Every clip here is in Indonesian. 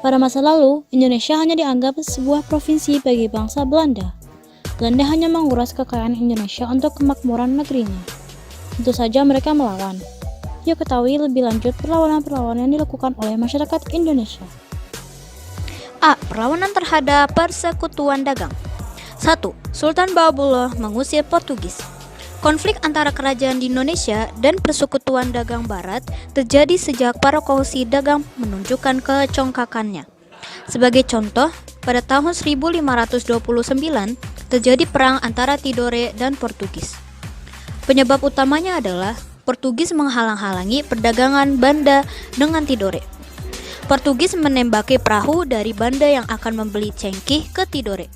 Pada masa lalu, Indonesia hanya dianggap sebuah provinsi bagi bangsa Belanda. Belanda hanya menguras kekayaan Indonesia untuk kemakmuran negerinya. Tentu saja mereka melawan. Yuk ketahui lebih lanjut perlawanan-perlawanan yang dilakukan oleh masyarakat Indonesia. A. Perlawanan terhadap persekutuan dagang. 1. Sultan Bahabullah mengusir Portugis. Konflik antara kerajaan di Indonesia dan persekutuan dagang barat terjadi sejak para kongsi dagang menunjukkan kecongkakannya. Sebagai contoh, pada tahun 1529 terjadi perang antara Tidore dan Portugis. Penyebab utamanya adalah Portugis menghalang-halangi perdagangan Banda dengan Tidore. Portugis menembaki perahu dari Banda yang akan membeli cengkih ke Tidore.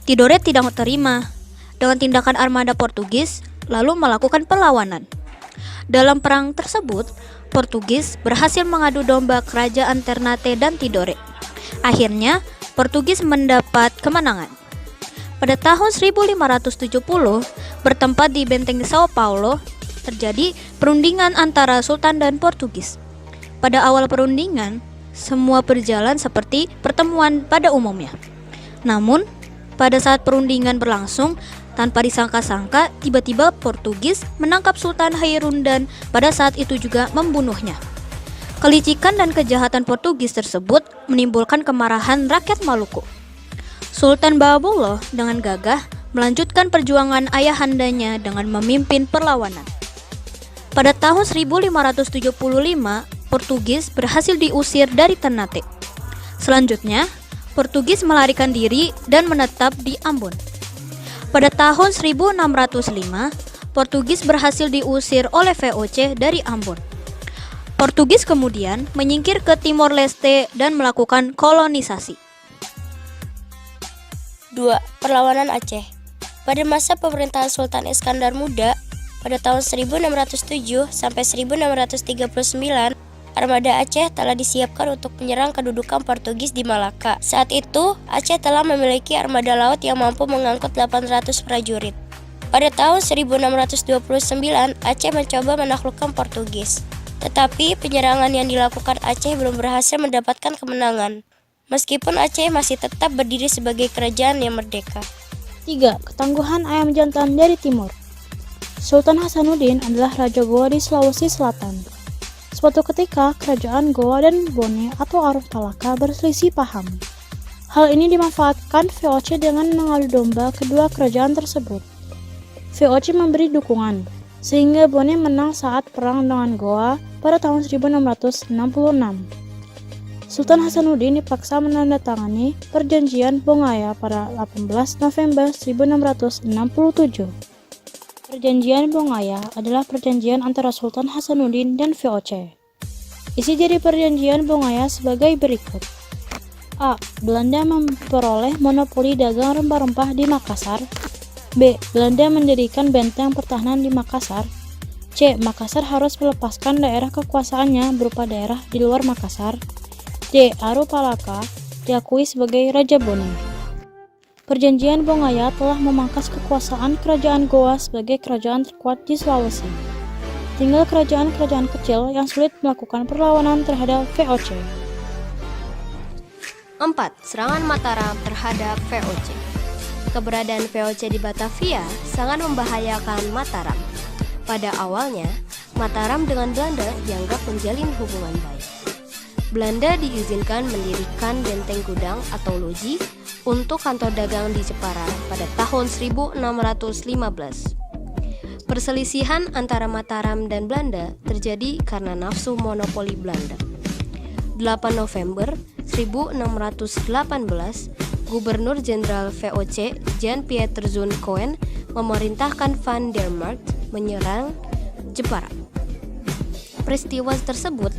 Tidore tidak terima dengan tindakan armada Portugis, lalu melakukan perlawanan. Dalam perang tersebut, Portugis berhasil mengadu domba kerajaan Ternate dan Tidore. Akhirnya, Portugis mendapat kemenangan. Pada tahun 1570, bertempat di benteng Sao Paulo, terjadi perundingan antara Sultan dan Portugis. Pada awal perundingan, semua berjalan seperti pertemuan pada umumnya. Namun, pada saat perundingan berlangsung, tanpa disangka-sangka, tiba-tiba Portugis menangkap Sultan Hairundan, pada saat itu juga membunuhnya. Kelicikan dan kejahatan Portugis tersebut menimbulkan kemarahan rakyat Maluku. Sultan Bahabullah dengan gagah melanjutkan perjuangan ayahandanya dengan memimpin perlawanan. Pada tahun 1575, Portugis berhasil diusir dari Ternate. Selanjutnya, Portugis melarikan diri dan menetap di Ambon. Pada tahun 1605, Portugis berhasil diusir oleh VOC dari Ambon. Portugis kemudian menyingkir ke Timor Leste dan melakukan kolonisasi. 2. Perlawanan Aceh. Pada masa pemerintahan Sultan Iskandar Muda, pada tahun 1607 sampai 1639, armada Aceh telah disiapkan untuk menyerang kedudukan Portugis di Malaka. Saat itu, Aceh telah memiliki armada laut yang mampu mengangkut 800 prajurit. Pada tahun 1629, Aceh mencoba menaklukkan Portugis. Tetapi penyerangan yang dilakukan Aceh belum berhasil mendapatkan kemenangan, meskipun Aceh masih tetap berdiri sebagai kerajaan yang merdeka. 3. Ketangguhan ayam jantan dari timur. Sultan Hasanuddin adalah Raja Goa di Sulawesi Selatan. Suatu ketika, kerajaan Goa dan Bone atau Arif Palaka berselisih paham. Hal ini dimanfaatkan VOC dengan mengadu domba kedua kerajaan tersebut. VOC memberi dukungan, sehingga Bone menang saat perang dengan Goa pada tahun 1666. Sultan Hasanuddin dipaksa menandatangani perjanjian Bongaya pada 18 November 1667. Perjanjian Bongaya adalah perjanjian antara Sultan Hasanuddin dan VOC. Isi dari perjanjian Bongaya sebagai berikut. A. Belanda memperoleh monopoli dagang rempah-rempah di Makassar. B. Belanda mendirikan benteng pertahanan di Makassar. C. Makassar harus melepaskan daerah kekuasaannya berupa daerah di luar Makassar. D. Aru Palaka diakui sebagai Raja Bone. Perjanjian Bongaya telah memangkas kekuasaan kerajaan Goa sebagai kerajaan terkuat di Sulawesi. Tinggal kerajaan-kerajaan kecil yang sulit melakukan perlawanan terhadap VOC. 4. Serangan Mataram terhadap VOC. Keberadaan VOC di Batavia sangat membahayakan Mataram. Pada awalnya, Mataram dengan Belanda dianggap menjalin hubungan baik. Belanda diizinkan mendirikan benteng gudang atau loji untuk kantor dagang di Jepara pada tahun 1615. Perselisihan antara Mataram dan Belanda terjadi karena nafsu monopoli Belanda. 8 November 1618, Gubernur Jenderal VOC Jan-Pieter Zoon Koen memerintahkan Van der Markt menyerang Jepara. Peristiwa tersebut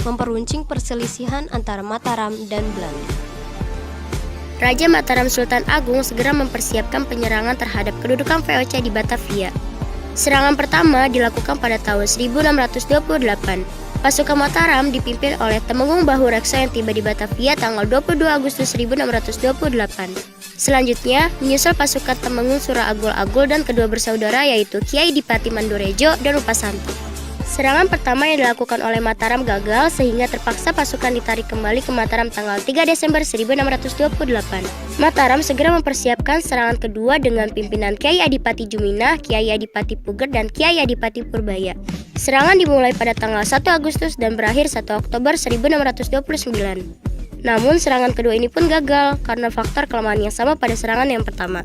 memperuncing perselisihan antara Mataram dan Belanda. Raja Mataram Sultan Agung segera mempersiapkan penyerangan terhadap kedudukan VOC di Batavia. Serangan pertama dilakukan pada tahun 1628. Pasukan Mataram dipimpin oleh Temenggung Bahu Rekso yang tiba di Batavia tanggal 22 Agustus 1628. Selanjutnya, menyusul pasukan Temenggung Sura Agul-Agul dan kedua bersaudara yaitu Kiai Dipati Mandorejo dan Upasanti. Serangan pertama yang dilakukan oleh Mataram gagal sehingga terpaksa pasukan ditarik kembali ke Mataram tanggal 3 Desember 1628. Mataram segera mempersiapkan serangan kedua dengan pimpinan Kiai Adipati Juminah, Kiai Adipati Puger, dan Kiai Adipati Purbaya. Serangan dimulai pada tanggal 1 Agustus dan berakhir 1 Oktober 1629. Namun serangan kedua ini pun gagal karena faktor kelemahan yang sama pada serangan yang pertama.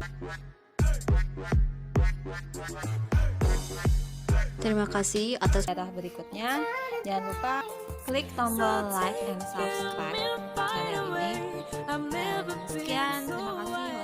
Terima kasih atas data berikutnya. Jangan lupa klik tombol like dan subscribe channel ini. Dan sekian, terima kasih.